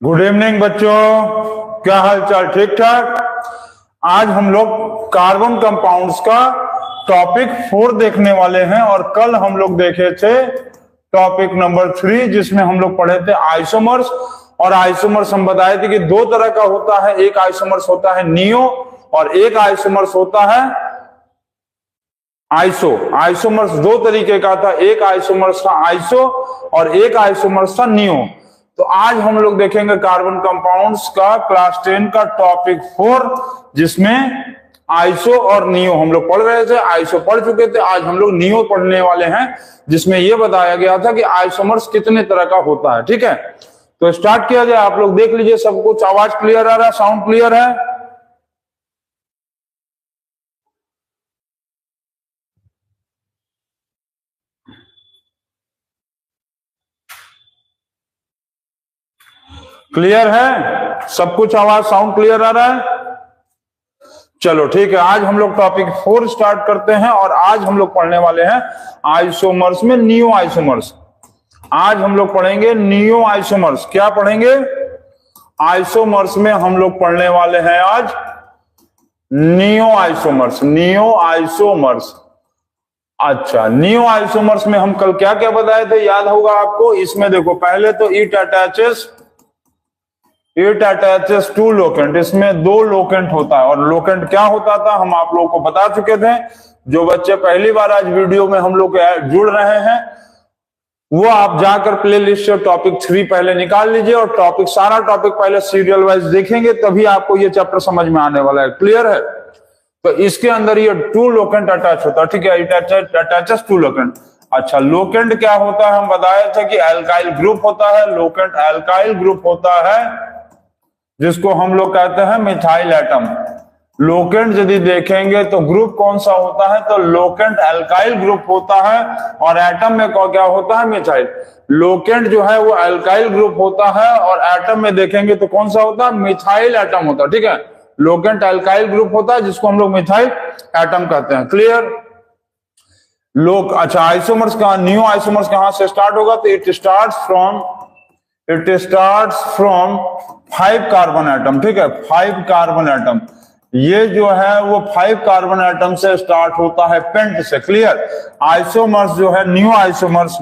Good evening बच्चों, क्या हाल चाल? ठीक ठाक। आज हम लोग कार्बन कंपाउंड्स का टॉपिक 4 देखने वाले हैं और कल हम लोग देखे थे टॉपिक नंबर 3 जिसमें हम लोग पढ़े थे आइसोमर्स। और आइसोमर्स हम बताए थे कि दो तरह का होता है, एक आइसोमर्स होता है नियो और एक आइसोमर्स होता है आइसो। आइसोमर्स दो तरीके का था, एक आइसोमर्स था आइसो और एक आइसोमर्स था नियो। तो आज हम लोग देखेंगे कार्बन कंपाउंड्स का क्लास 10 का टॉपिक 4 जिसमें आइसो और नियो हम लोग पढ़ रहे थे। आइसो पढ़ चुके थे, आज हम लोग नियो पढ़ने वाले हैं जिसमें यह बताया गया था कि आइसोमर्स कितने तरह का होता है। ठीक है, तो स्टार्ट किया जाए। आप लोग देख लीजिए, सब कुछ आवाज क्लियर आ रहा है, साउंड क्लियर है? क्लियर है सब कुछ? आवाज साउंड क्लियर आ रहा है? चलो ठीक है, आज हम लोग टॉपिक 4 स्टार्ट करते हैं और आज हम लोग पढ़ने वाले हैं आइसोमर्स में नियो आइसोमर्स। आज हम लोग पढ़ेंगे नियो आइसोमर्स। क्या पढ़ेंगे? आइसोमर्स में हम लोग पढ़ने वाले हैं आज नियो आइसोमर्स। नियो आइसोमर्स, अच्छा नियो आइसोमर्स में हम कल क्या क्या बताए थे, याद होगा आपको? इसमें देखो, पहले तो इट अटैचेस टू लोकेंट। इसमें दो लोकेंट होता है और लोकेंट क्या होता था हम आप लोगों को बता चुके थे। जो बच्चे पहली बार आज वीडियो में हम लोग जुड़ रहे हैं वो आप जाकर प्ले लिस्ट से टॉपिक 3 पहले निकाल लीजिए और सारा टॉपिक पहले सीरियल वाइज देखेंगे, तभी आपको ये चैप्टर समझ में आने वाला है। क्लियर है? तो इसके अंदर ये टू लोकेंट अटैच होता है। ठीक है, इट अटैचेस टू लोकेंट। अच्छा, लोकेंट क्या होता है? हम बताए थे कि एल्काइल ग्रुप होता है। लोकेंट एल्काइल ग्रुप होता है जिसको हम लोग कहते हैं मिथाइल एटम। लोकेंट यदि देखेंगे तो ग्रुप कौन सा होता है, तो लोकेंट एल्काइल ग्रुप होता है और एटम में क्या होता है? मिथाइल। लोकेंट जो है वो एल्काइल ग्रुप होता है और एटम में देखेंगे तो कौन सा होता है? मिथाइल एटम होता है। ठीक है, लोकेंट एल्काइल ग्रुप होता है जिसको हम लोग मिथाइल एटम कहते हैं। क्लियर? अच्छा, आइसोमर्स का नियो आइसोमर्स कहां से स्टार्ट होगा? तो it starts from 5 carbon atom. ठीक है, 5 कार्बन एटम। ये जो है वो 5 कार्बन एटम से स्टार्ट होता है, पेंट से। क्लियर? आइसोमर्स जो है नियो आइसोमर्स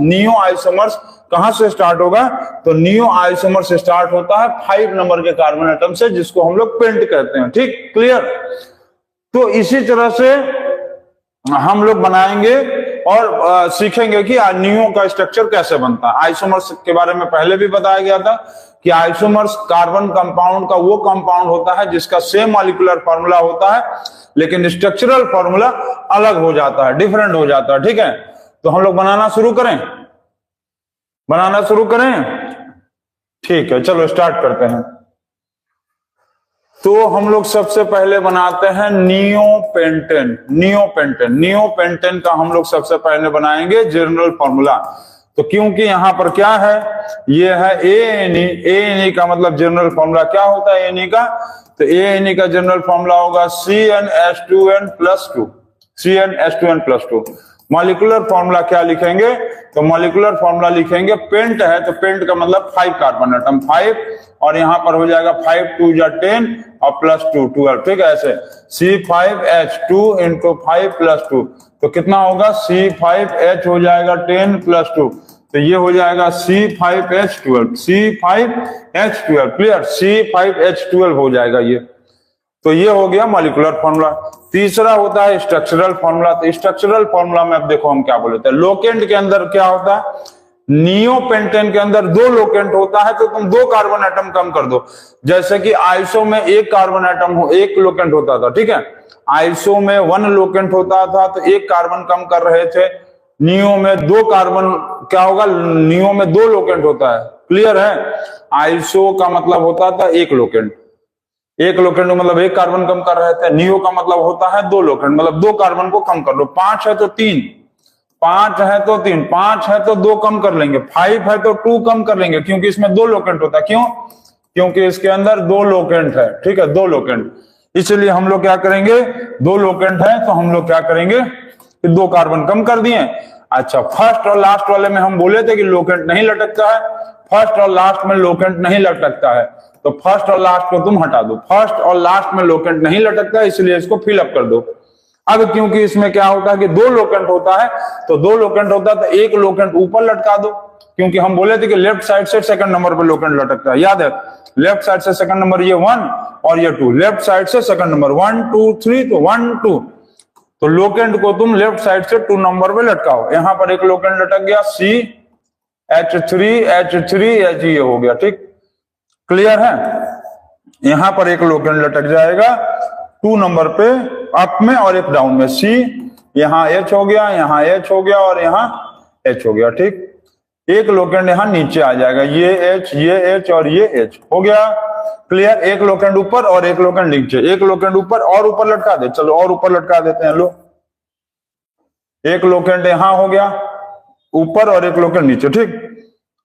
कहां से स्टार्ट होगा? तो नियो आइसोमर्स स्टार्ट होता है 5 नंबर के कार्बन एटम से जिसको हम लोग पेंट कहते हैं। ठीक, क्लियर? तो इसी तरह से हम लोग बनाएंगे और सीखेंगे कि नियो का स्ट्रक्चर कैसे बनता है। आइसोमर्स के बारे में पहले भी बताया गया था कि आइसोमर्स कार्बन कंपाउंड का वो कंपाउंड होता है जिसका सेम मॉलिक्यूलर फार्मूला होता है लेकिन स्ट्रक्चरल फार्मूला अलग हो जाता है, डिफरेंट हो जाता है। ठीक है, तो हम लोग बनाना शुरू करें। ठीक है, चलो स्टार्ट करते हैं। तो हम लोग सबसे पहले बनाते हैं नियोपेंटेन का हम लोग सबसे पहले बनाएंगे जनरल फॉर्मूला। तो क्योंकि यहां पर क्या है, ये है एएनई का मतलब जनरल फॉर्मूला क्या होता है एएनई का? तो एएनई का जनरल फॉर्मूला होगा CnH2n+2। मॉलिक्यूलर फॉर्मूला क्या लिखेंगे? तो मॉलिक्यूलर फॉर्मूला लिखेंगे, पेंट है तो पेंट का मतलब 5 कार्बन एटम, 5 और यहां पर हो जाएगा 5 2 जा 10 और +2 12। ठीक है, ऐसे C5H2 × 5 + 2 तो कितना होगा? C5H हो जाएगा 10 + 2 तो ये हो जाएगा C5H12। क्लियर? C5H12 हो जाएगा ये। तो ये हो गया मॉलिक्यूलर फॉर्मूला। तीसरा होता है स्ट्रक्चरल फॉर्मूला। तो स्ट्रक्चरल फॉर्मूला में अब देखो हम क्या बोले थे, लोकेंट के अंदर क्या होता है? नियोपेंटेन के अंदर 2 लोकेंट होता है तो तुम 2 कार्बन एटम कम कर दो। जैसे कि आइसो में 1 कार्बन एटम 1 लोकेंट होता था। ठीक है, आइसो में 1 लोकेंट होता था तो 1 कार्बन कम कर रहे थे। नियो में 2 कार्बन क्या होगा? नियो में 2 लोकेंट होता है। क्लियर है? आइसो का मतलब होता था 1 लोकेंट, 1 लोकेंट मतलब 1 कार्बन कम कर रहे थे। नियो का मतलब होता है 2 लोकेंट मतलब 2 कार्बन को कम कर लो। 5 है तो 3, 5 है तो 3, 5 है तो 2 कम कर लेंगे, 5 है तो 2 कम कर लेंगे क्योंकि इसमें 2 लोकेंट होता है। क्यों? क्योंकि इसके अंदर 2 लोकेंट है। ठीक है, 2 लोकेंट, इसलिए हम लोग क्या करेंगे? 2 लोकेंट है तो हम लोग क्या करेंगे? 2 कार्बन कम कर दिए। अच्छा, फर्स्ट और लास्ट वाले में हम बोले थे कि लोकेंट नहीं लटकता है, फर्स्ट और लास्ट में लोकेंट नहीं लटकता है, तो फर्स्ट और लास्ट को तुम हटा दो। फर्स्ट और लास्ट में लोकेंट नहीं लटकता है, इसलिए इसको फिलअप कर दो। अब क्योंकि इसमें क्या होता है कि दो लोकेंट होता है, तो दो लोकेंट होता है तो एक लोकेंट ऊपर लटका दो, क्योंकि हम बोले थे कि लेफ्ट साइड से सेकंड नंबर पे लोकेंट लटकता है। याद है, लेफ्ट साइड से सेकंड नंबर ये 1 और ये 2, लेफ्ट साइड से सेकंड नंबर 1 2 3, तो 1 2, तो लोकेंट को तुम लेफ्ट साइड से 2 नंबर पे लटकाओ। यहां पर एक लोकेंट लटक गया CH3 ये हो गया, ठीक, क्लियर है। यहां पर एक लोकेंट लटक जाएगा 2 नंबर पे अप में और एक डाउन में, C, यहाँ H हो गया, यहाँ H हो गया और यहाँ H हो गया, ठीक। एक लोकेंट यहाँ नीचे आ जाएगा, ये H और ये H हो गया, क्लियर। एक लोकेंट ऊपर और एक लोकेंट नीचे, एक लोकेंट ऊपर और ऊपर लटका दे, चलो और ऊपर लटका देते हैं। लो, एक लोकेंट यहाँ हो गया ऊपर और एक लोकेंट नीचे, ठीक।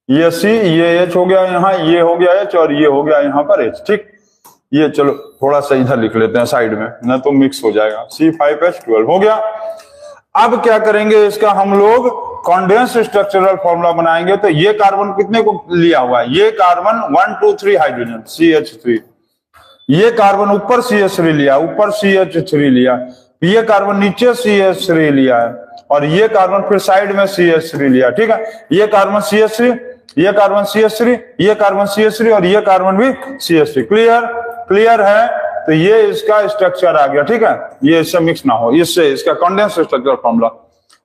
ये C, ये H हो गया, यहाँ ये हो गया H और ये हो गया यहाँ पर H, ठीक। ये चलो थोड़ा सा इधर लिख लेते हैं साइड में, ना तो मिक्स हो जाएगा। C5H12 हो गया। अब क्या करेंगे, इसका हम लोग कॉन्डेंस स्ट्रक्चरल फॉर्मूला बनाएंगे। तो ये कार्बन कितने को लिया हुआ है, ये कार्बन 1 2 3 हाइड्रोजन CH3, ये कार्बन ऊपर CH3 लिया, ऊपर CH3 लिया, ये कार्बन नीचे CH3 लिया है और ये कार्बन फिर साइड में CH3 लिया, ठीक है। ये कार्बन CH3, ये कार्बन CH3, ये कार्बन CH3 और ये कार्बन भी CH3, क्लियर है। तो ये इसका स्ट्रक्चर आ गया, ठीक है। ये इससे मिक्स ना हो, इससे इसका कॉन्डेंस स्ट्रक्चर फॉर्मूला।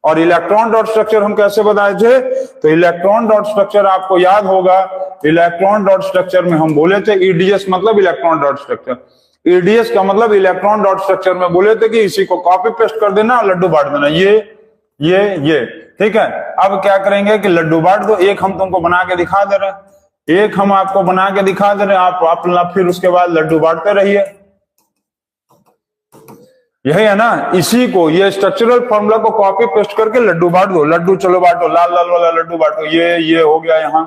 और इलेक्ट्रॉन डॉट स्ट्रक्चर हम कैसे बताए थे, तो इलेक्ट्रॉन डॉट स्ट्रक्चर आपको याद होगा, इलेक्ट्रॉन डॉट स्ट्रक्चर में हम बोले थे EDS मतलब इलेक्ट्रॉन डॉट स्ट्रक्चर, EDS का मतलब इलेक्ट्रॉन डॉट स्ट्रक्चर में बोले थे कि इसी को कॉपी पेस्ट कर देना, लड्डू बांट देना, ये, ठीक है। अब क्या करेंगे कि लड्डू बांट दो। एक हम तुमको बना के दिखा दे रहे हैं, एक हम आपको बना के दिखा दे रहे हैं, आप फिर उसके बाद लड्डू बांटते रहिए, यही है ना। इसी को, ये स्ट्रक्चरल फॉर्मूला को कॉपी पेस्ट करके लड्डू बांट दो। लड्डू चलो बांटो, लाल लाल वाला लड्डू बांटो, ये हो गया, यहाँ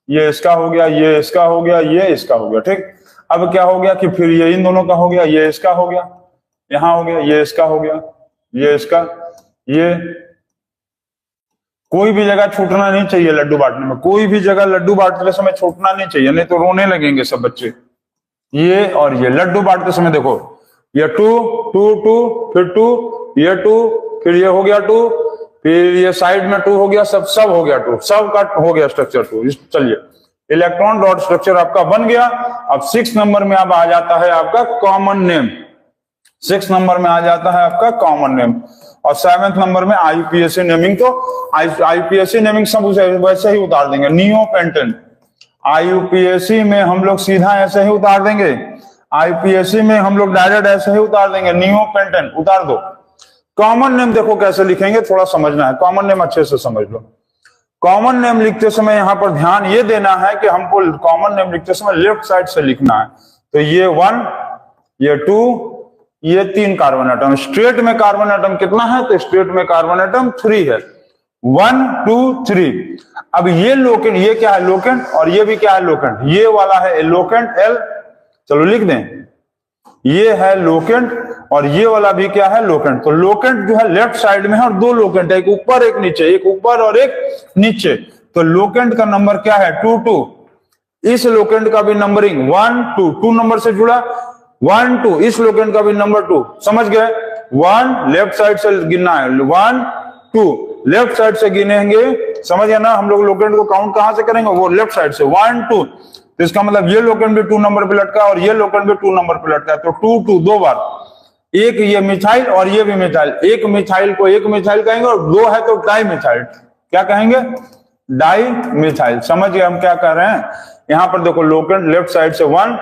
ये इसका हो गया, ये इसका हो गया, ये इसका हो गया, ठीक। अब क्या हो गया कि फिर ये इन दोनों का हो गया, ये इसका हो गया, यहाँ हो गया, ये इसका हो गया, ये इसका, ये कोई भी जगह छूटना नहीं चाहिए लड्डू बांटने में, कोई भी जगह लड्डू बांटते समय छूटना नहीं चाहिए, नहीं तो रोने लगेंगे सब बच्चे। ये और ये लड्डू बांटते समय देखो, ये 2 2 2, फिर 2, ये 2, फिर ये हो गया 2, फिर ये साइड में 2 हो गया, सब हो गया 2, सब का हो गया स्ट्रक्चर 2। चलिए, इलेक्ट्रॉन डॉट स्ट्रक्चर आपका बन गया। अब 6 नंबर में अब आ जाता है आपका कॉमन नेम, 6 नंबर में आ जाता है आपका कॉमन नेम, और 7th नंबर में IUPAC नेमिंग। तो IUPAC नेमिंग सब वैसे ही उतार देंगे, नियोपेंटेन। IUPAC में हम लोग सीधा ऐसे ही उतार देंगे, IUPAC में हम लोग डायरेक्ट ऐसे ही उतार देंगे, नियोपेंटेन उतार दो। कॉमन नेम देखो कैसे लिखेंगे, थोड़ा समझना है, कॉमन नेम अच्छे से समझ लो। कॉमन नेम लिखते समय यहां पर ध्यान ये देना है कि हमको कॉमन नेम लिखते समय लेफ्ट साइड से लिखना है। तो ये 1, ये 2, ये 3 कार्बन एटम। स्ट्रेट में कार्बन एटम कितना है, तो स्ट्रेट में कार्बन एटम 3 है, 1 2 3। अब ये लोकेंट, ये क्या है लोकेंट, और ये भी क्या है लोकेंट, ये वाला है लोकेंट L, चलो लिख दें, ये है लोकेंट और ये वाला भी क्या है लोकेंट। तो लोकेंट जो है लेफ्ट साइड में है और 2 लोकेंट है, एक ऊपर एक नीचे, एक ऊपर और एक नीचे। तो लोकेंट का नंबर क्या है 2 2। इस लोकेंट का भी नंबरिंग 1 2, 2 नंबर से जुड़ा 1 2, इस लोकेंट का भी नंबर 2, समझ गए। 1 लेफ्ट साइड से गिनना है, 1 2 लेफ्ट साइड से गिनेंगे, समझ गए ना। हम लोग लोकेंट को काउंट कहां से करेंगे, वो लेफ्ट साइड से 1 2। तो इसका मतलब ये लोकेंट भी 2 नंबर पे लटका और ये लोकेंट भी 2 नंबर पे लटका है, तो 2 2 2 बार। एक ये मिथाइल और ये भी मिथाइल, एक मिथाइल को एक मिथाइल कहेंगे और 2 है तो डाई मिथाइल, क्या कहेंगे, डाई मिथाइल। समझ गए हम क्या कह रहे हैं। यहां पर देखो लोकेंट लेफ्ट साइड से 1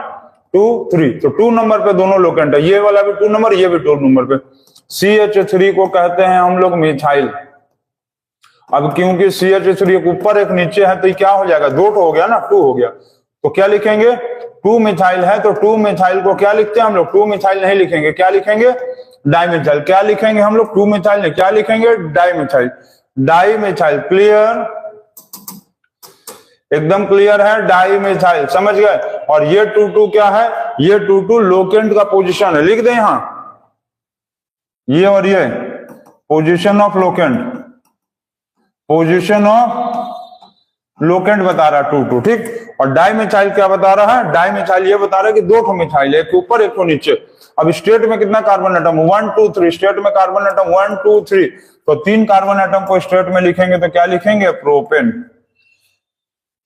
2 3, तो 2 नंबर पे दोनों लोकेंट है, ये वाला भी 2 नंबर, ये भी 2 नंबर पे। CH3 को कहते हैं हम लोग मिथाइल। अब क्योंकि CH3 एक ऊपर एक नीचे है तो ये क्या हो जाएगा, 2 हो गया ना, 2 हो गया। तो क्या लिखेंगे, 2 मिथाइल है तो 2 मिथाइल को क्या लिखते हैं हम लोग, 2 मिथाइल नहीं लिखेंगे, क्या लिखेंगे, डाइमिथाइल। क्या लिखेंगे हम लोग, 2 मिथाइल नहीं, क्या लिखेंगे, डाइमिथाइल, डाइमिथाइल। क्लियर, एकदम क्लियर है, डाइमिथाइल, समझ गए। और ये 2 2 क्या है, ये 2 2 लोकेंट का पोजीशन है, लिख दें यहां, ये और ये position of locant, position of locant बता रहा है 2 2, ठीक। और डाई मिथाइल क्या बता रहा है? डाई मिथाइल ये बता रहा है कि 2 ठो मिथाइल, एक ऊपर एक नीचे। अब स्टेट में कितना कार्बन एटम? 1 2 3। स्टेट में कार्बन एटम 1 2 3, तो 3 कार्बन एटम को स्टेट में लिखेंगे तो क्या लिखेंगे? प्रोपेन।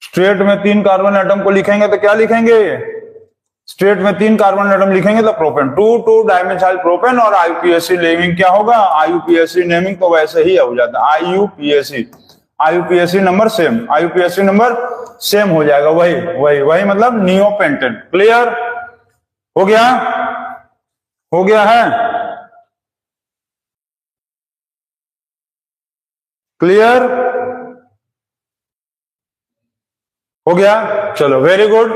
स्टेट में 3 कार्बन एटम को लिखेंगे तो क्या लिखेंगे? स्टेट में 3 कार्बन एटम लिखेंगे तो प्रोपेन, 2 2 डाइमिथाइल प्रोपेन। और आईयूपीएसी नेमिंग क्या होगा? आईयूपीएसी नेमिंग तो वैसे ही हो जाता है, IUPAC. IUPAC number same, IUPAC number same हो जाएगा, वही मतलब नियोपेंटेन। क्लियर हो गया? हो गया है? क्लियर हो गया? चलो वेरी गुड।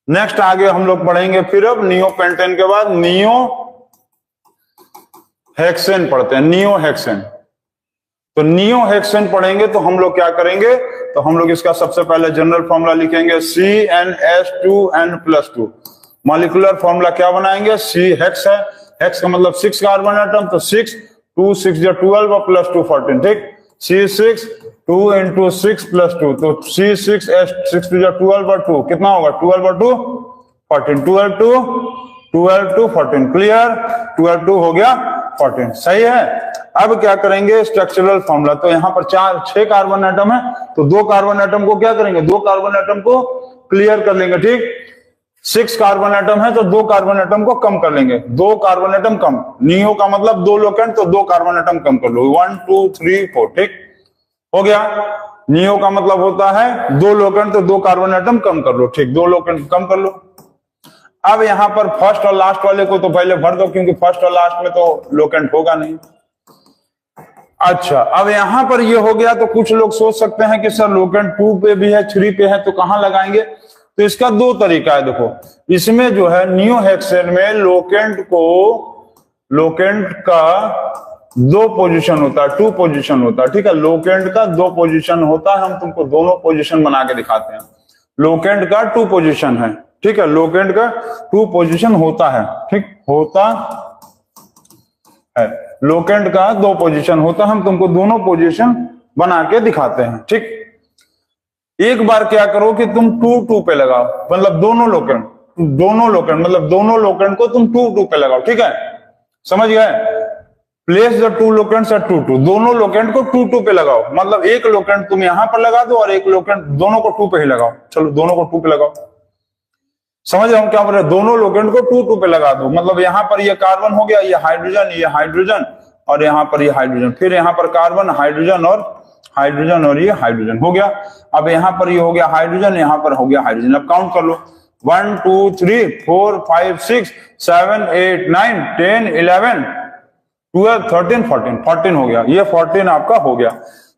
नेक्स्ट आगे हम लोग पढ़ेंगे फिर अब नियोपेंटेन के बाद नियो हेक्सेन पढ़ते हैं। नियो हेक्सेन, तो नियो हेक्सेन पढ़ेंगे तो हम लोग क्या करेंगे? तो हम लोग इसका सबसे पहले जनरल फॉर्मूला लिखेंगे CnH2n+2। मॉलिक्यूलर फॉर्मूला क्या बनाएंगे? C हेक्स है, हेक्स का मतलब 6 कार्बन एटम, तो 6 2 6 या 12 और +2 14, ठीक। C6 2 × 6 + 2, तो C6 6 2 या 12 और 2 कितना होगा? 12 और 2 14, 12 2 14। क्लियर? 12 2 हो गया 14, सही है। अब क्या करेंगे? Structural formula. तो यहाँ पर 6 कार्बन एटम है, तो 2 कार्बन एटम को क्या करेंगे? 2 कार्बन एटम को क्लियर कर लेंगे, ठीक। 6 कार्बन एटम है तो 2 कार्बन एटम को कम कर लेंगे, 2 कार्बन एटम कम। नियो का मतलब 2 लोकेंट, तो 2 कार्बन एटम कम कर लो, 1 2 3 4, ठीक हो गया। नियो का मतलब होता है 2 लोकेंट, तो 2 कार्बन एटम कम कर लो, ठीक। 2 लोकेंट कम कर लो। अब यहां पर फर्स्ट और लास्ट वाले को तो पहले भर दो, क्योंकि फर्स्ट और लास्ट में तो लोकेंट होगा नहीं। अच्छा, अब यहां पर ये हो गया, तो कुछ लोग सोच सकते हैं कि सर लोकेंट 2 पे भी है, 3 पे है, तो कहां लगाएंगे? तो इसका 2 तरीका है। देखो, इसमें जो है नियो हेक्सेन में लोकेंट का 2 पोजीशन होता है, 2 पोजीशन होता है, ठीक है। लोकेंट का 2 पोजीशन होता है, हम तुमको दोनों पोजीशन बना के दिखाते हैं। लोकेंट का 2 पोजीशन है, ठीक है। लोकेंट का 2 पोजीशन होता है, ठीक होता है। लोकेंट का 2 पोजीशन होता है, हम तुमको दोनों पोजीशन बना के दिखाते हैं, ठीक। एक बार क्या करो कि तुम 2 2 पे लगाओ, मतलब दोनों लोकेंट मतलब दोनों लोकेंट को तुम 2 2 पे लगाओ, ठीक है। समझ गए? प्लेस द 2 लोकेंट्स एट 2 2, दोनों लोकेंट को 2 2 पे लगाओ। मतलब एक लोकेंट तुम यहां पर लगा दो और एक लोकेंट, दोनों को 2 पे ही लगाओ। चलो दोनों को 2 पे लगाओ। समझ रहे हम क्या बोल रहे हैं? दोनों लोकेंट को 2 2 पे लगा दो। मतलब यहां पर ये कार्बन हो गया, ये हाइड्रोजन और यहां पर ये हाइड्रोजन, फिर यहां पर कार्बन, हाइड्रोजन और ये हाइड्रोजन हो गया। अब यहां पर ये हो गया हाइड्रोजन, यहां पर हो गया हाइड्रोजन। अब काउंट कर लो, 1 2 3 4 5 6 7 8 9 10 11 12 13 14 हो गया। ये 14 आपका हो गया।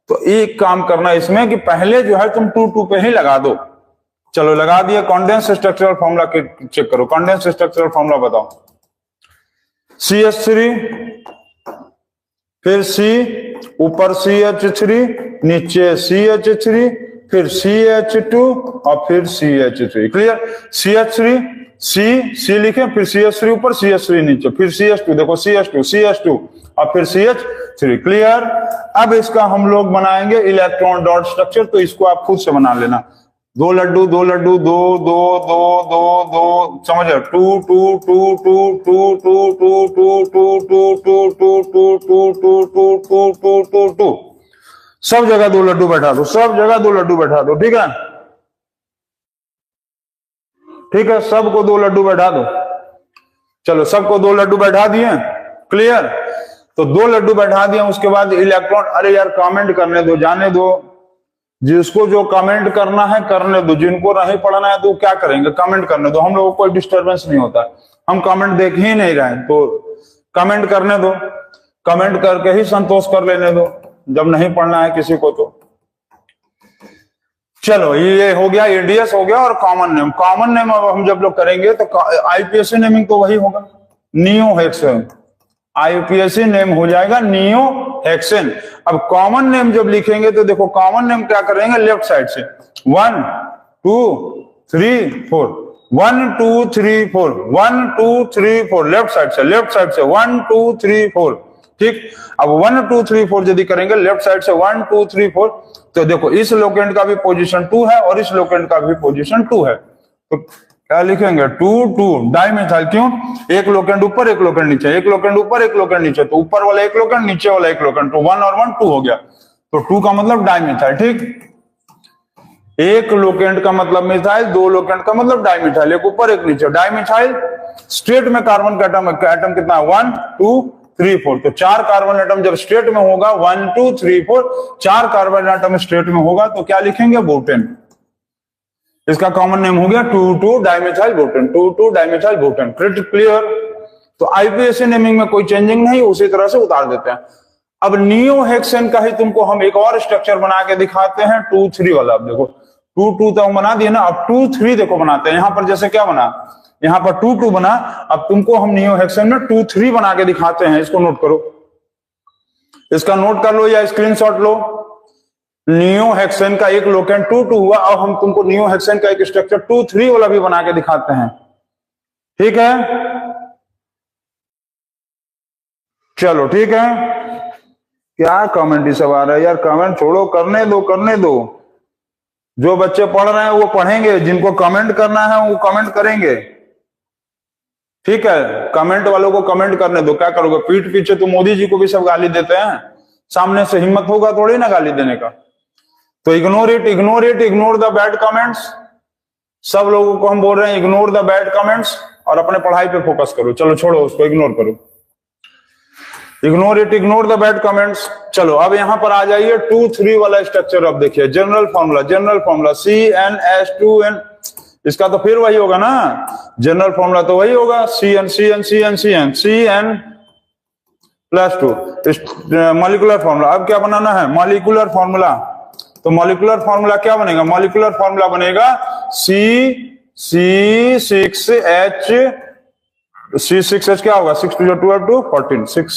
तो एक काम करना इसमें कि पहले जो है तुम 2 2 पे ही लगा दो। चलो लगा दिया। कॉन्डेंस स्ट्रक्चरल फॉर्मूला चेक करो। कॉन्डेंस स्ट्रक्चरल फॉर्मूला बताओ। CH3, फिर C, ऊपर CH3, नीचे CH3, फिर CH2 और फिर CH3। क्लियर? CH3 C लिखे, फिर CH3 ऊपर, CH3 नीचे, फिर CH2, देखो CH2 और फिर CH3। क्लियर? अब इसका हम लोग बनाएंगे इलेक्ट्रॉन डॉट स्ट्रक्चर, तो इसको आप खुद से बना लेना। 2 लड्डू 2 2 2 2 2, समझ रहे? 2 2 2 2 2 2 2 2 2 2 2 2 2 2 2, सब जगह 2 लड्डू बैठा दो, सब जगह 2 लड्डू बैठा दो, ठीक है। ठीक है, सबको 2 लड्डू बैठा दो। चलो सबको 2 लड्डू बैठा दिए। क्लियर? तो 2 लड्डू बैठा दिए। उसके बाद इलेक्ट्रॉन, अरे यार कमेंट करने दो, जाने दो, जिसको जो कमेंट करना है करने दो, जिनको नहीं पढ़ना है तो क्या करेंगे, कमेंट करने दो। हम लोगों को कोई डिस्टर्बेंस नहीं होता, हम कमेंट देख ही नहीं रहे, तो कमेंट करने दो, कमेंट करके ही संतोष कर लेने दो, जब नहीं पढ़ना है किसी को तो। चलो ये हो गया, एडीएस हो गया और कॉमन नेम। कॉमन नेम अब हम जब लोग करेंगे तो आईयूपीएसी नेमिंग तो वही होगा, नियो हेक्सेन। आईयूपीएसी नेम हो जाएगा नियो हेक्सेन। अब कॉमन नेम जब लिखेंगे तो देखो कॉमन नेम क्या करेंगे, लेफ्ट साइड से 1 2 3 4, 1 2 3 4, 1 2 3 4, लेफ्ट साइड से 1 2 3 4, ठीक, अब 1 2 3 4 यदि करेंगे लेफ्ट साइड से 1 2 3 4, तो देखो इस लोकेंट का भी पोजीशन 2 है और इस लोकेंट का भी पोजीशन 2 है, तो क्या लिखेंगे 2 2 डाइमेथाइल। क्यों, एक लोकेंट ऊपर एक लोकेंट नीचे, एक लोकेंट ऊपर एक लोकेंट नीचे, तो ऊपर वाला एक लोकेंट नीचे वाला एक लोकेंट, तो 1 और 1 2 हो गया, तो 2 का मतलब डाइमेथाइल। ठीक, एक लोकेंट का मतलब मिथाइल, दो लोकेंट का मतलब डाइमिथाइल, एक ऊपर एक नीचे डाइमिथाइल। स्ट्रेट में कार्बन का एटम कितना है 1 2 3 4, तो 4 कार्बन एटम जब स्ट्रेट में होगा 1 2 3 4, 4 कार्बन एटम स्ट्रेट में होगा तो क्या लिखेंगे बोटेन। इसका कॉमन नेम हो गया 2 2 डाइमिथाइल बोटेन, 2 2 डाइमिथाइल बोटेन। क्लियर, तो आईपीएसी नेमिंग में कोई चेंजिंग नहीं, उसी तरह से उतार देते हैं। अब नियोहेक्सेन का ही तुमको हम एक और स्ट्रक्चर बना के दिखाते हैं 2 3 वाला। अब देखो 2 2 तो हम बना दिए ना, अब 2 3 देखो बनाते हैं। यहां पर जैसे क्या बना, यहां पर 2 2 बना, अब तुमको हम नियोहेक्सेन में 2 3 बना के दिखाते हैं। इसको नोट करो, इसका नोट कर लो या स्क्रीनशॉट लो। नियोहेक्सेन का एक लोकेंट 2 2 हुआ, अब हम तुमको नियोहेक्सेन का एक स्ट्रक्चर 2 3 वाला भी बना के दिखाते हैं। ठीक है, चलो ठीक है। क्या कमेंट ही सब आ रहा है यार, कमेंट छोड़ो, करने दो करने दो। जो बच्चे पढ़ रहे हैं वो पढ़ेंगे, जिनको कमेंट करना है वो कमेंट करेंगे। ठीक है, कमेंट वालों को कमेंट करने दो। क्या करोगे, पीठ पीछे तो मोदी जी को भी सब गाली देते हैं, सामने से हिम्मत होगा थोड़ी ना गाली देने का। तो ignore it, ignore it, ignore the bad comments. सब लोगों को हम बोल रहे हैं इग्नोर द बैड कमेंट्स और अपने पढ़ाई पे फोकस करो। चलो छोड़ो उसको, इग्नोर करो, ignore it, ignore the bad comments. चलो अब यहां पर आ जाइए 2 3 वाला स्ट्रक्चर। अब देखिए general formula, general formula CnH2n, इसका तो फिर वही होगा ना, जनरल फॉर्मूला तो वही होगा CN CN CN CN CN plus 2 molecular formula. अब क्या बनाना है, मॉलिक्यूलर फॉर्मूला। तो मॉलिक्यूलर फॉर्मूला क्या बनेगा, मॉलिक्यूलर फॉर्मूला बनेगा C6H क्या होगा, 6 2 12 2 14 6।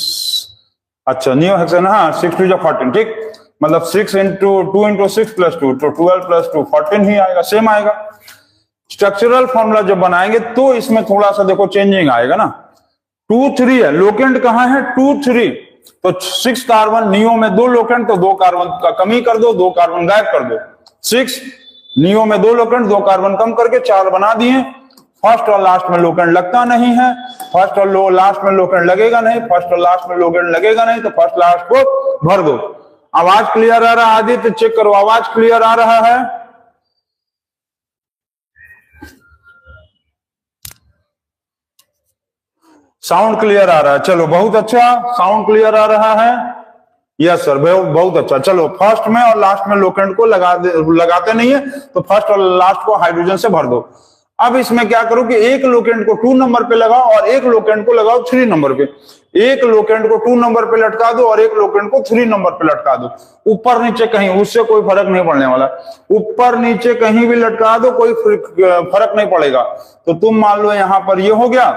अच्छा नियोहेक्सेन, हाँ 6 2 14, ठीक, मतलब 6 इंटू 2 इंटू 6 प्लस 2, तो 12 प्लस 2 14 ही आएगा, सेम आएगा। स्ट्रक्चरल फॉर्मूला जब बनाएंगे तो इसमें थोड़ा सा देखो चेंजिंग आएगा ना। 2 3 है, लोकेंट कहां है 2 3, तो 6 कार्बन, नियो में 2 लोकेंट, तो 2 कार्बन का कमी कर दो, 2 कार्बन गायब कर दो। 6 नियो में 2 लोकेंट, 2 कार्बन कम करके 4 बना दिए। फर्स्ट और लास्ट में लोकेंट लगता नहीं है, फर्स्ट और लास्ट में लोकेंट लगेगा नहीं, फर्स्ट और लास्ट में लोकेंट लगेगा नहीं, तो फर्स्ट लास्ट को भर दो। आवाज क्लियर आ रहा है आदित्य, चेक करो आवाज क्लियर आ रहा है। साउंड क्लियर आ रहा है, चलो बहुत अच्छा, साउंड क्लियर आ रहा है। यस सर, बहुत अच्छा। चलो फर्स्ट में और लास्ट में लोकेंट को लगाते नहीं है, तो फर्स्ट और लास्ट को हाइड्रोजन से भर दो। अब इसमें क्या करो कि एक लोकेंट को 2 नंबर पे लगाओ और एक लोकेंट को लगाओ 3 नंबर पे। एक लोकेंट को 2 नंबर पे लटका दो और एक लोकेंट को 3 नंबर पे लटका दो। ऊपर नीचे कहीं, उससे कोई फर्क नहीं पड़ने वाला। ऊपर नीचे कहीं भी लटका दो, कोई फर्क नहीं पड़ेगा। तो तुम मान लो यहां पर ये हो गया,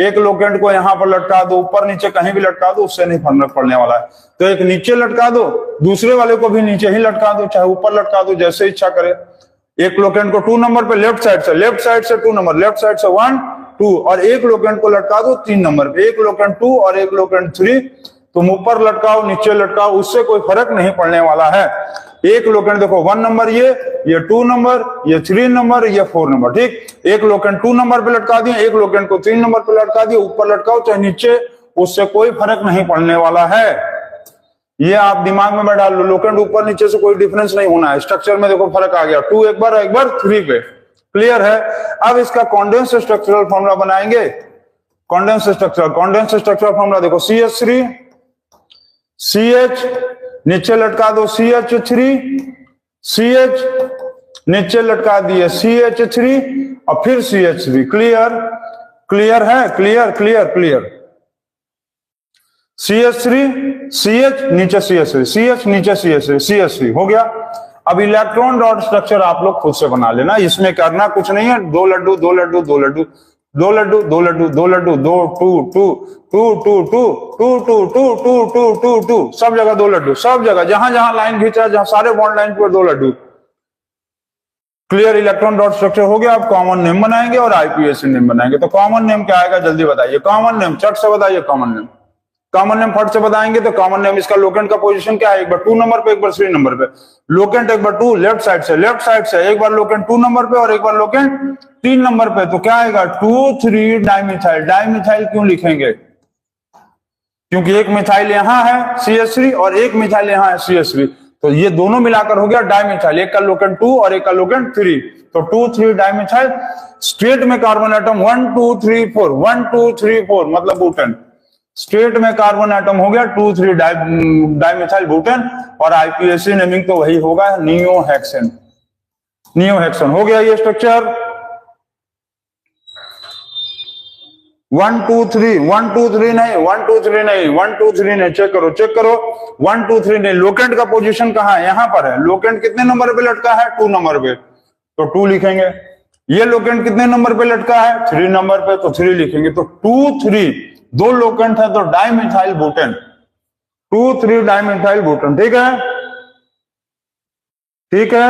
एक लोकेंट को यहां पर लटका दो, ऊपर नीचे कहीं भी लटका दो, उससे नहीं फर्क पड़ने वाला है। तो एक नीचे लटका दो, दूसरे वाले को भी नीचे ही लटका दो, चाहे ऊपर लटका दो, जैसे इच्छा करे। एक लोकेंट को 2 नंबर पे लेफ्ट साइड से 2 नंबर, लेफ्ट साइड से 1 2, और एक लोकेंट को लटका दो 3 नंबर पे, एक लोकेंट 2 और एक लोकेंट 3। तुम ऊपर लटकाओ नीचे लटकाओ, उससे कोई फर्क नहीं पड़ने वाला है। एक लोकेंट देखो 1 नंबर, ये 2 नंबर, ये 3 नंबर, ये 4 नंबर, ठीक। एक लोकेंट 2 नंबर पे लटका दिए, एक लोकेंट को 3 नंबर पे लटका दिए, ऊपर लटकाओ चाहे नीचे, उससे कोई फर्क नहीं पड़ने वाला है। ये आप दिमाग में डाल लो, लोकेंट ऊपर नीचे से कोई डिफरेंस नहीं होना है। स्ट्रक्चर में देखो फर्क आ गया, 2 एक बार 3 पे। क्लियर है। अब इसका कॉन्डेंस स्ट्रक्चरल फॉर्मूला बनाएंगे। कॉन्डेंस स्ट्रक्चरल फॉर्मूला देखो CH3 CH, नीचे लटका दो CH3 CH, नीचे लटका दिए CH3 और फिर CH3। क्लियर, क्लियर है, clear clear clear. CH3 CH, नीचे CH3 CH, नीचे CH3 CH3 हो गया। अब इलेक्ट्रॉन डॉट स्ट्रक्चर आप लोग खुद से बना लेना, इसमें करना कुछ नहीं है। 2 लड्डू 2 लड्डू 2 लड्डू 2 लड्डू 2 लड्डू 2 लड्डू 2 2 2 2 2 2 2 2 2 2 2 2 2, सब जगह 2 लड्डू, सब जगह जहां जहां लाइन खींचा, जहां सारे बॉन्ड लाइन पर 2 लड्डू। क्लियर, इलेक्ट्रॉन डॉट स्ट्रक्चर हो गया। अब कॉमन नेम बनाएंगे और आईपीएसी नेम बनाएंगे। तो कॉमन नेम क्या आएगा जल्दी बताइए, कॉमन नेम चट से बताइए, कॉमन नेम कॉमन नेम फट से बताएंगे तो कॉमन नेम इसका लोकेंट का पोजीशन क्या है, एक बार 2 नंबर पे, एक बार 3 नंबर पे। लोकेंट एक बार 2 लेफ्ट साइड से एक बार लोकेंट 2 नंबर पे और एक बार लोकेंट 3 नंबर पे, तो क्या आएगा 2,3 डाइमिथाइल। डाइमिथाइल क्यों लिखेंगे, क्योंकि एक मिथाइल यहां है CH3 और एक मिथाइल यहां है CH3, तो ये दोनों मिलाकर हो गया डाइमिथाइल। एक का लोकेंट 2 और एक का लोकेंट 3, तो 2,3 डाइमिथाइल। स्ट्रेट में कार्बन एटम 1 2 3 4, 1 2 3 4 मतलब बुटेन। स्ट्रेट में कार्बन एटम हो गया 2,3 डाइमिथाइल बुटेन, और IUPAC नेमिंग तो वही होगा नियोहेक्सेन। नियोहेक्सेन हो गया ये स्ट्रक्चर। 1 2 3 1 2 3 नहीं, 1 2 3 नहीं, 1 2 3 नहीं, चेक करो 1 2 3 नहीं। लोकेंट का पोजीशन कहां है, यहां पर है। लोकेंट कितने नंबर पे लटका है, 2 नंबर पे, तो 2 लिखेंगे। ये लोकेंट कितने नंबर पे लटका है, 3 नंबर पे, तो 3 लिखेंगे। तो 2 3 दो लोकेंट है तो डाइमिथाइल बुटेन, 2 3 डाइमिथाइल बुटेन। ठीक है, ठीक है,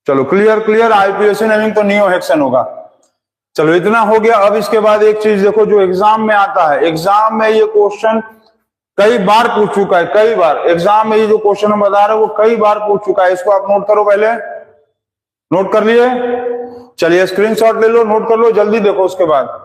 चलो क्लियर क्लियर। IUPAC नेमिंग तो नियोहेक्सेन होगा। चलो इतना हो गया। अब इसके बाद एक चीज देखो जो एग्जाम में आता है, एग्जाम में ये क्वेश्चन कई बार पूछ चुका है, कई बार एग्जाम में ये जो क्वेश्चन हम बता रहे हैं वो कई बार पूछ चुका है। इसको आप नोट करो, पहले नोट कर लिए, चलिए स्क्रीनशॉट ले लो, नोट कर लो, जल्दी देखो उसके बाद।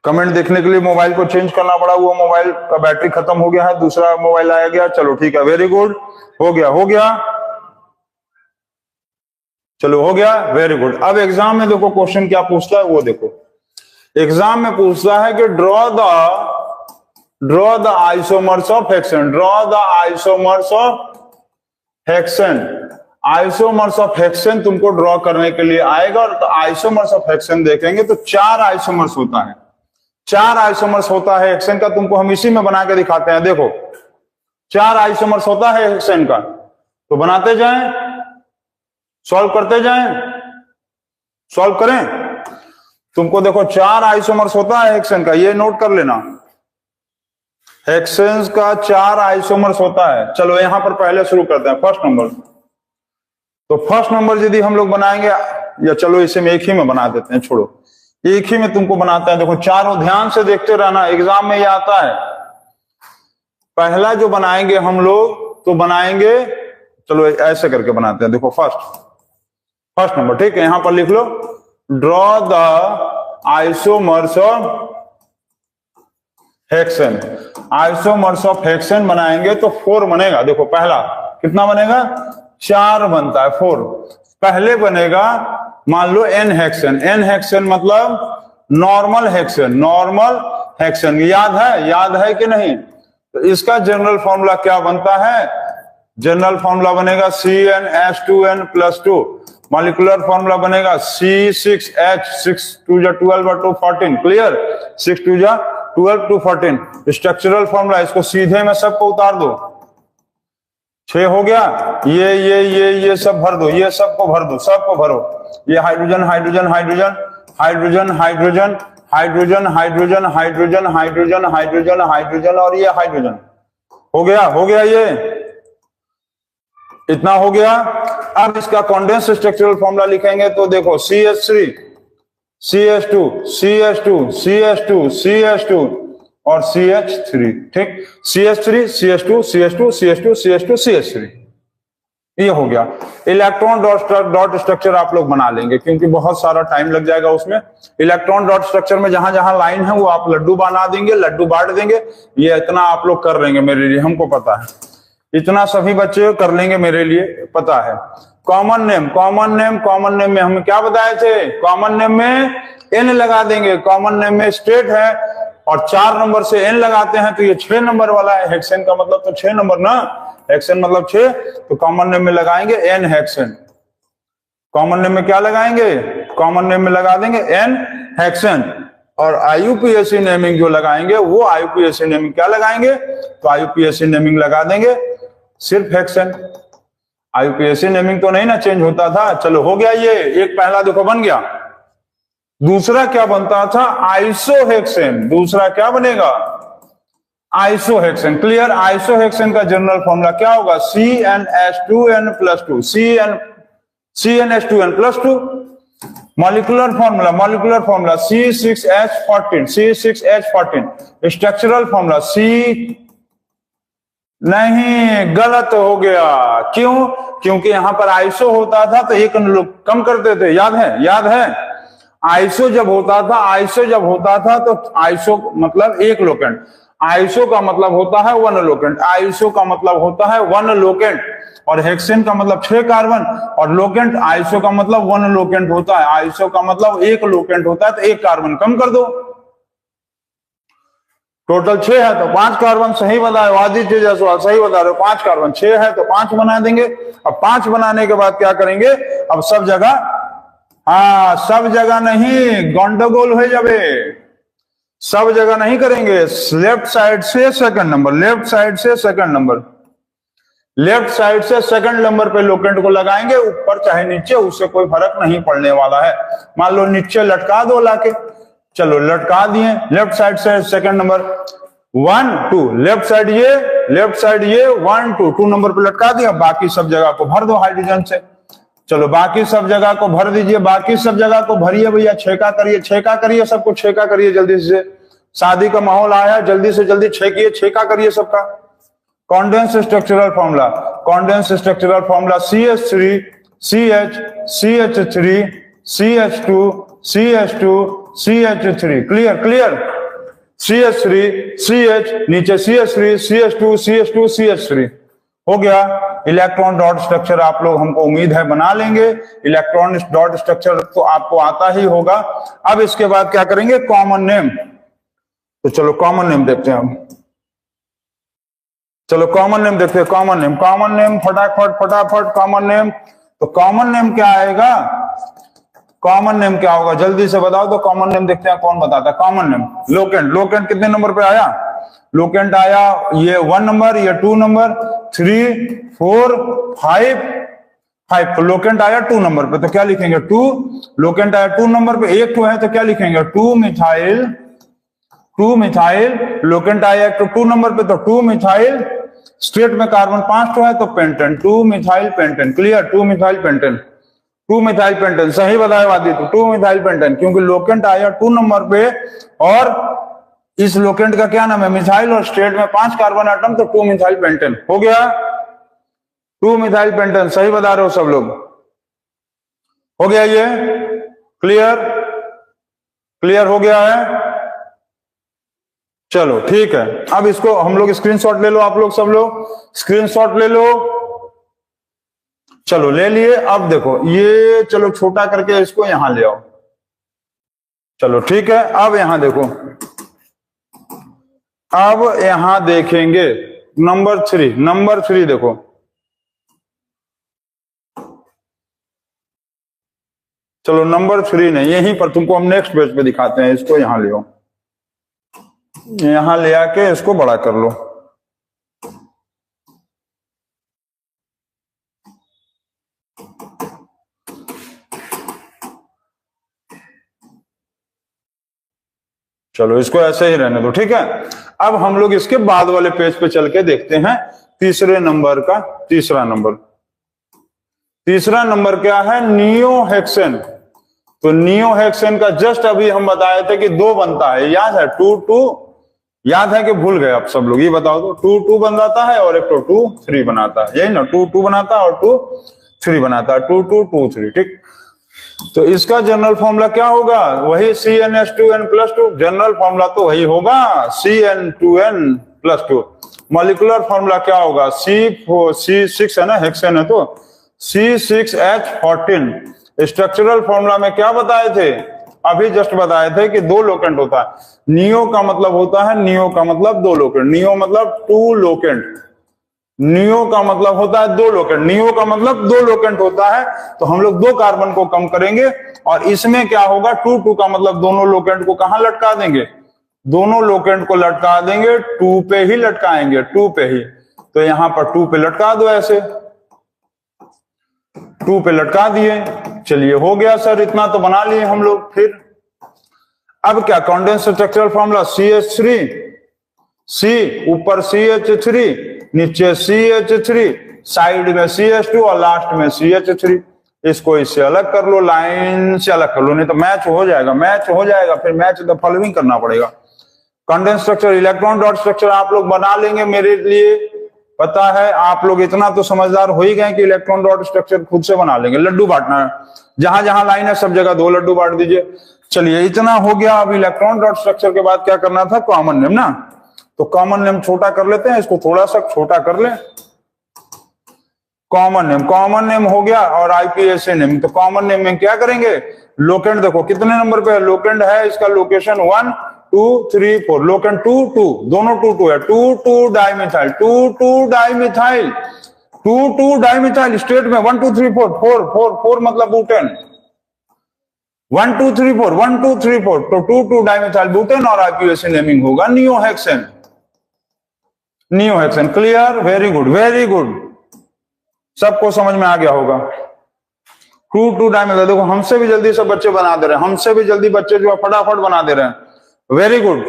कमेंट देखने के लिए मोबाइल को चेंज करना पड़ा, वो मोबाइल का बैटरी खत्म हो गया है, दूसरा मोबाइल आया गया। चलो ठीक है, वेरी गुड, हो गया, हो गया, चलो हो गया, वेरी गुड। अब एग्जाम में देखो क्वेश्चन क्या पूछता है, वो देखो। एग्जाम में पूछता है कि draw the isomers of hexane, draw the isomers of hexane. Isomers of hexane तुमको ड्रॉ करने के लिए आएगा, और तो आइसोमर्स ऑफ हेक्सेन देखेंगे तो 4 आइसोमर्स होता है, 4 आइसोमर्स होता है हेक्सेन का। तुमको हम इसी में बना के दिखाते हैं, देखो 4 आइसोमर्स होता है हेक्सेन का, तो बनाते जाएं, सॉल्व करते जाएं, सॉल्व करें। तुमको देखो 4 आइसोमर्स होता है हेक्सेन का, ये नोट कर लेना, हेक्सेन का 4 आइसोमर्स होता है। चलो यहां पर पहले शुरू करते हैं, फर्स्ट नंबर। तो फर्स्ट नंबर यदि हम लोग बनाएंगे, या चलो इसे में एक ही में बना देते हैं, छोड़ो एक ही में तुमको बनाते हैं। देखो चारों ध्यान से देखते रहना, एग्जाम में ये आता है। पहला जो बनाएंगे हम लोग, तो बनाएंगे, चलो ऐसे करके बनाते हैं। देखो फर्स्ट नंबर, ठीक है, यहां पर लिख लो, draw the isomers of hexane. Isomers of hexane बनाएंगे तो 4 बनेगा। देखो पहला कितना बनेगा, 4 बनता है, 4। पहले बनेगा मान लो N हेक्सेन, N हेक्सेन मतलब नॉर्मल हेक्सेन, नॉर्मल हेक्सेन, याद है कि नहीं। तो इसका जनरल फॉर्मूला क्या बनता है, जनरल फॉर्मूला बनेगा CnH2n+2। मॉलिक्यूलर फॉर्मूला बनेगा C6H, 6 2 12 2 14, क्लियर, 6 2 12 2 14। स्ट्रक्चरल फॉर्मूला, इसको सीधे में सबको उतार दो, 6 हो गया। ये सब भर दो, ये सबको भर दो, सबको भरो। ये hydrogen hydrogen hydrogen hydrogen hydrogen hydrogen hydrogen hydrogen hydrogen hydrogen hydrogen और ये हाइड्रोजन हो गया, ये इतना हो गया। अब इसका कॉन्डेंस स्ट्रक्चरल फॉर्मूला लिखेंगे तो देखो CH3 CH2 CH2 CH2 CH2 और CH3, ठीक, CH3 CH2 CH2 CH2 CH2 CH3, ये हो गया। इलेक्ट्रॉन डॉट स्ट्रक्चर आप लोग बना लेंगे, क्योंकि बहुत सारा टाइम लग जाएगा उसमें। इलेक्ट्रॉन डॉट स्ट्रक्चर में जहां जहां लाइन है वो आप लड्डू बना देंगे, लड्डू बांट देंगे। ये इतना आप लोग कर लेंगे मेरे लिए, हमको पता है, इतना सभी बच्चे कर लेंगे, मेरे लिए पता है। कॉमन नेम में हम क्या बताए थे, कॉमन नेम में N लगा देंगे। कॉमन नेम में स्टेट है और 4 नंबर से N लगाते हैं, तो ये 6 नंबर वाला है। हेक्सेन का मतलब तो 6 नंबर ना, हेक्सेन मतलब 6, तो कॉमन नेम में लगाएंगे N हेक्सेन। कॉमन नेम में क्या लगाएंगे, कॉमन नेम में लगा देंगे N हेक्सेन। और IUPAC नेमिंग जो लगाएंगे वो IUPAC नेमिंग क्या लगाएंगे, तो IUPAC नेमिंग लगा देंगे सिर्फ हेक्सेन। IUPAC नेमिंग तो नहीं ना चेंज होता था। चलो हो गया, ये एक पहला देखो बन गया। दूसरा क्या बनता था, आइसोहेक्सेन। दूसरा क्या बनेगा, आइसोहेक्सेन। क्लियर। आइसोहेक्सेन का जनरल फॉर्मूला क्या होगा, CnH2n+2, CnH2n+2। Molecular formula C6H14। Structural formula नहीं, गलत हो गया। क्यों, क्योंकि यहां पर आइसो होता था तो एक लोग कम करते थे, याद है। आइसो जब होता था तो आइसो मतलब एक लोकेंट, आइसो का मतलब होता है वन लोकेंट, आइसो का मतलब होता है वन लोकेंट, और हेक्सेन का मतलब 6 कार्बन, और लोकेंट आइसो का मतलब वन लोकेंट होता है, आइसो का मतलब एक लोकेंट होता है, तो एक कार्बन कम कर दो। टोटल 6 है तो 5 कार्बन, सही बता रहे हो आदित्य जायसवाल, सही बता रहे हो। 5 कार्बन, 6 है तो 5 बना देंगे। अब 5 बनाने के बाद क्या करेंगे, अब सब जगह, हाँ सब जगह नहीं, गंडगोल हो जावे, सब जगह नहीं करेंगे। लेफ्ट साइड से सेकंड नंबर, लेफ्ट साइड से सेकंड नंबर पे लोकेंट को लगाएंगे, ऊपर चाहे नीचे, उससे कोई फर्क नहीं पड़ने वाला है। मान लो नीचे लटका दो लाके, चलो लटका दिए। लेफ्ट साइड से सेकंड नंबर 1 2, लेफ्ट साइड ये 1 2 नंबर पे लटका दिया। बाकी सब जगह को भर दो हाइड्रोजन से। चलो बाकी सब जगह को भर दीजिए, बाकी सब जगह को भरिए भैया, छेका करिए सबको, छेका करिए जल्दी से। शादी का माहौल आया, जल्दी से जल्दी छेका करिए सबका। Condense structural formula CH3 CH CH3 CH2 CH2 CH3। Clear. CH3 CH, नीचे CH3 CH2 CH2 CH3 हो गया। इलेक्ट्रॉन डॉट स्ट्रक्चर आप लोग, हमको उम्मीद है बना लेंगे। इलेक्ट्रॉन डॉट स्ट्रक्चर तो आपको आता ही होगा। अब इसके बाद क्या करेंगे, कॉमन नेम। तो चलो कॉमन नेम देखते हैं हम। चलो कॉमन नेम देखते हैं। कॉमन नेम फटाफट कॉमन नेम। तो कॉमन नेम क्या आएगा, कॉमन नेम क्या होगा जल्दी से बताओ। तो कॉमन नेम देखते हैं कौन बताता है। कॉमन नेम लोकेंट कितने नंबर पे आया, लोकेंट आया ये 1 नंबर, ये 2 नंबर, 3 4 5। तो लोकेंट आया 2 नंबर पे, तो क्या लिखेंगे 2। लोकेंट आया 2 नंबर पे, एक 2 है तो क्या लिखेंगे 2 मिथाइल। लोकेंट आया 2 नंबर पे तो 2 मिथाइल। स्टेट में कार्बन 5 है तो pentane, 2 methyl pentane. Clear, 2 methyl pentane. सही बताया वादी, तो 2 मिथाइल पेंटेन, क्योंकि लोकेंट आया 2 नंबर पे और इस लोकेंट का क्या नाम है, मिथाइल, और स्टेट में 5 कार्बन एटम, तो 2 मिथाइल पेंटेन हो गया। 2 मिथाइल पेंटेन, सही बता रहे हो सब लोग, हो गया ये। क्लियर हो गया है। चलो ठीक है, अब इसको हम लोग स्क्रीनशॉट ले लो, आप लोग सब लोग स्क्रीनशॉट ले लो। चलो ले लिए। अब देखो ये, चलो छोटा करके इसको यहां ले आओ। चलो ठीक है, अब यहां देखो, अब यहां देखेंगे नंबर 3 देखो। चलो नंबर 3 नहीं, यहीं पर तुमको हम नेक्स्ट पेज पे दिखाते हैं। इसको यहां ले आओ, यहां ले आके इसको बड़ा कर लो। चलो इसको ऐसे ही रहने दो, ठीक है। अब हम लोग इसके बाद वाले पेज पे चल के देखते हैं तीसरे नंबर का तीसरा नंबर क्या है, नियोहेक्सेन। तो नियोहेक्सेन का जस्ट अभी हम बताए थे कि 2 बनता है, याद है 2 याद है कि भूल गए आप सब लोग, ये बताओ तो 2 बनाता है और एक तो 2 3 बनाता है, यही ना, 2 बनाता है और 2 3 बनाता है, 2 2 2 3, ठीक। तो इसका जनरल फॉर्मूला क्या होगा, वही CnH2n+2, जनरल फॉर्मूला तो वही होगा Cn2n+2। मॉलिक्यूलर फॉर्मूला क्या होगा, C6 है ना, हेक्सेन है तो C6H14। स्ट्रक्चरल फॉर्मूला में क्या बताए थे, अभी जस्ट बताए थे कि 2 लोकेंट होता है। नियो का मतलब होता है, नियो का मतलब 2 लोकेंट, नियो मतलब 2 लोकेंट, नियो का मतलब होता है दो लोकेंट, नियो का मतलब दो लोकेंट होता है, तो हम लोग दो कार्बन को कम करेंगे। और इसमें क्या होगा, 2 का मतलब दोनों लोकेंट को कहां लटका देंगे, दोनों लोकेंट को लटका देंगे 2 पे ही लटकाएंगे, 2 पे ही। तो यहां पर 2 पे लटका दो, ऐसे 2 पे लटका दिए। चलिए हो गया सर, इतना तो बना लिए हम लोग। फिर अब क्या, condense structural formula CH3, C ऊपर CH3, नीचे CH3, साइड में CH2 और लास्ट में CH3। इसको इससे अलग कर लो, लाइन से अलग कर लो, नहीं तो मैच हो जाएगा, मैच हो जाएगा, फिर मैच द फॉलोइंग करना पड़ेगा। Condense structure, electron dot structure आप लोग बना लेंगे, मेरे लिए पता है। आप लोग इतना तो समझदार हो ही गए कि इलेक्ट्रॉन डॉट स्ट्रक्चर खुद से बना लेंगे। लड्डू बांटना है, जहां जहां लाइन है सब जगह 2 लड्डू बांट दीजिए। चलिए इतना हो गया। अब इलेक्ट्रॉन डॉट स्ट्रक्चर के बाद क्या करना था, कॉमन नेम ना। तो कॉमन नेम छोटा कर लेते हैं, इसको थोड़ा सा छोटा कर ले। कॉमन नेम हो गया, और आईपीएसए नेम। तो कॉमन नेम में क्या करेंगे, लोकेंट देखो कितने नंबर पे है, लोकेंट है इसका लोकेशन 1 2 3 4, लोकेंट 2 2, दोनों 2 2 है, 2 2 डाइमिथाइल, 2 2 डाइमिथाइल, 2 2 डाइमिथाइल। स्टेट में 1 2 3 4 4 4 4 मतलब ब्यूटेन, 1 2 3 4 1 2 3 4, तो 2 2 डाइमिथाइल ब्यूटेन। और आईपीएसए नेमिंग होगा neohexane, neohexane. Clear, very good, very good, सबको समझ में आ गया होगा। 2 2 डाइमिथाइल, देखो हमसे भी जल्दी सब बच्चे बना दे रहे हैं, हमसे भी जल्दी बच्चे जो है फटाफट बना दे रहे हैं, वेरी गुड।